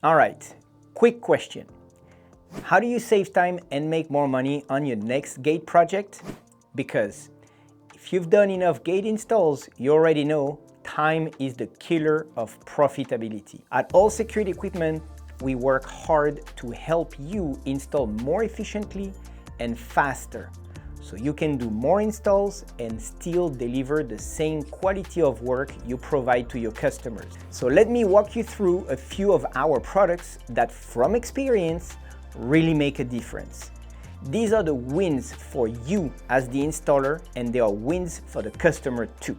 All right, quick question. How do you save time and make more money on your next gate project? Because if you've done enough gate installs, you already know time is the killer of profitability. At All Security Equipment, we work hard to help you install more efficiently and faster, so you can do more installs and still deliver the same quality of work you provide to your customers. So let me walk you through a few of our products that, from experience, really make a difference. These are the wins for you as the installer, and they are wins for the customer too.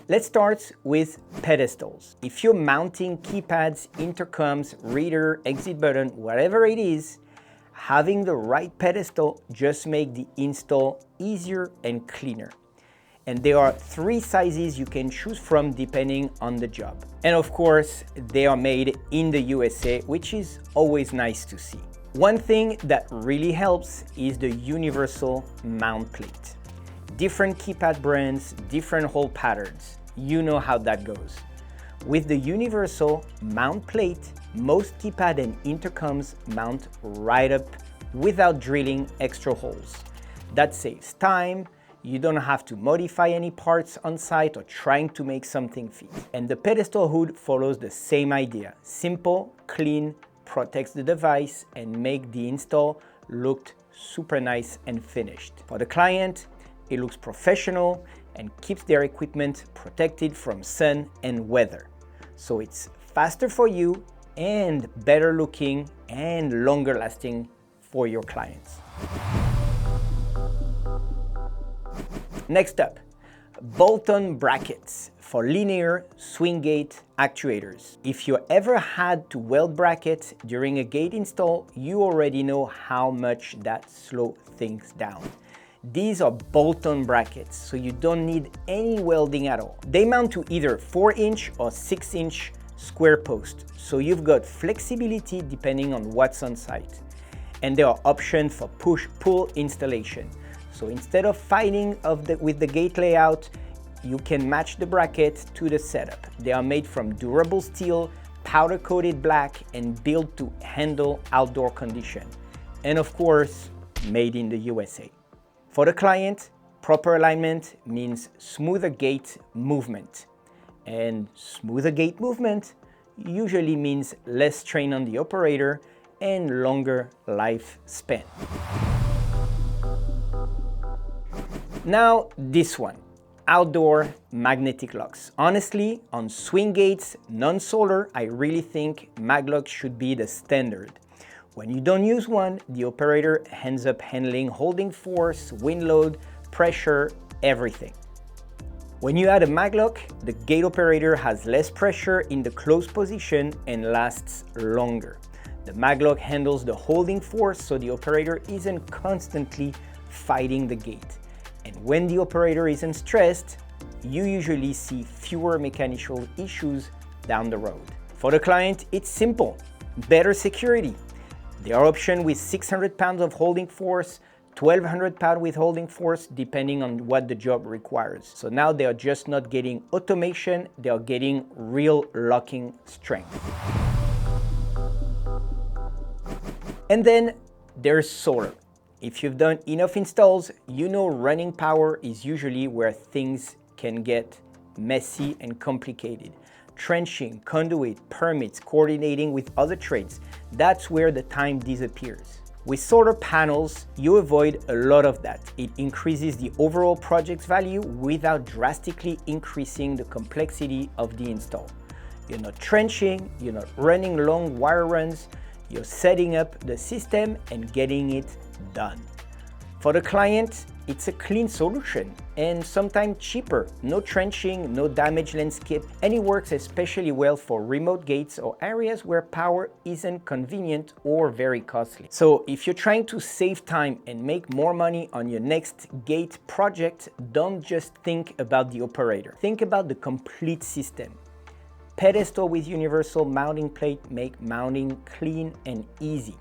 Let's start with pedestals. If you're mounting keypads, intercoms, reader, exit button, whatever it is, having the right pedestal just makes the install easier and cleaner. And there are 3 sizes you can choose from depending on the job. And of course, they are made in the USA, which is always nice to see. One thing that really helps is the universal mount plate. Different keypad brands, different hole patterns. You know how that goes. With the universal mount plate, most keypad and intercoms mount right up without drilling extra holes. That saves time. You don't have to modify any parts on site or trying to make something fit. And the pedestal hood follows the same idea. Simple, clean, protects the device and make the install look super nice and finished. For the client, it looks professional and keeps their equipment protected from sun and weather. So it's faster for you and better looking and longer lasting for your clients. Next up, bolt-on brackets for linear swing gate actuators. If you ever had to weld brackets during a gate install, you already know how much that slows things down. These are bolt-on brackets, so you don't need any welding at all. They mount to either 4-inch or 6-inch square posts, so you've got flexibility depending on what's on site. And there are options for push-pull installation. So instead of fighting with the gate layout, you can match the bracket to the setup. They are made from durable steel, powder-coated black, and built to handle outdoor conditions. And of course, made in the USA. For the client, proper alignment means smoother gate movement. And smoother gate movement usually means less strain on the operator and longer lifespan. Now this one, outdoor magnetic locks. Honestly, on swing gates, non-solar, I really think mag locks should be the standard. When you don't use one, the operator ends up handling holding force, wind load, pressure, everything. When you add a mag lock, the gate operator has less pressure in the closed position and lasts longer. The mag lock handles the holding force, so the operator isn't constantly fighting the gate. And when the operator isn't stressed, you usually see fewer mechanical issues down the road. For the client, it's simple. Better security. There are options with 600 pounds of holding force, 1200 pounds with holding force, depending on what the job requires. So now they are just not getting automation, they are getting real locking strength. And then there's solar. If you've done enough installs, you know running power is usually where things can get messy and complicated. Trenching, conduit, permits, coordinating with other trades, that's where the time disappears. With solar panels, you avoid a lot of that. It increases the overall project's value without drastically increasing the complexity of the install. You're not trenching, you're not running long wire runs, you're setting up the system and getting it done. For the client, it's a clean solution and sometimes cheaper. No trenching, no damaged landscape, and it works especially well for remote gates or areas where power isn't convenient or very costly. So if you're trying to save time and make more money on your next gate project, don't just think about the operator. Think about the complete system. Pedestal with universal mounting plate make mounting clean and easy.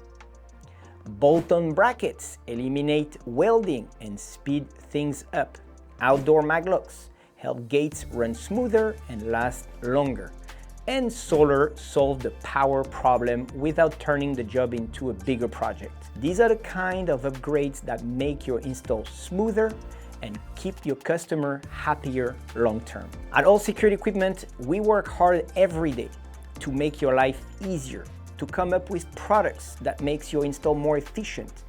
Bolt-on brackets eliminate welding and speed things up. outdoor mag locks help gates run smoother and last longer. And solar solve the power problem without turning the job into a bigger project. These are the kind of upgrades that make your install smoother and keep your customer happier long term. At All Security Equipment, we work hard every day to make your life easier, to come up with products that makes your install more efficient.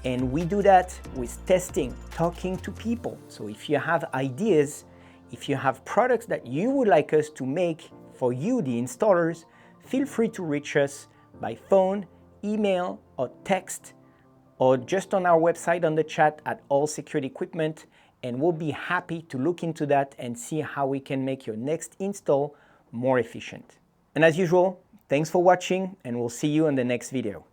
And we do that with testing, talking to people. So if you have ideas, if you have products that you would like us to make for you, the installers, feel free to reach us by phone, email, or text, or just on our website on the chat at All Security Equipment, and we'll be happy to look into that and see how we can make your next install more efficient. And as usual, thanks for watching, and we'll see you in the next video.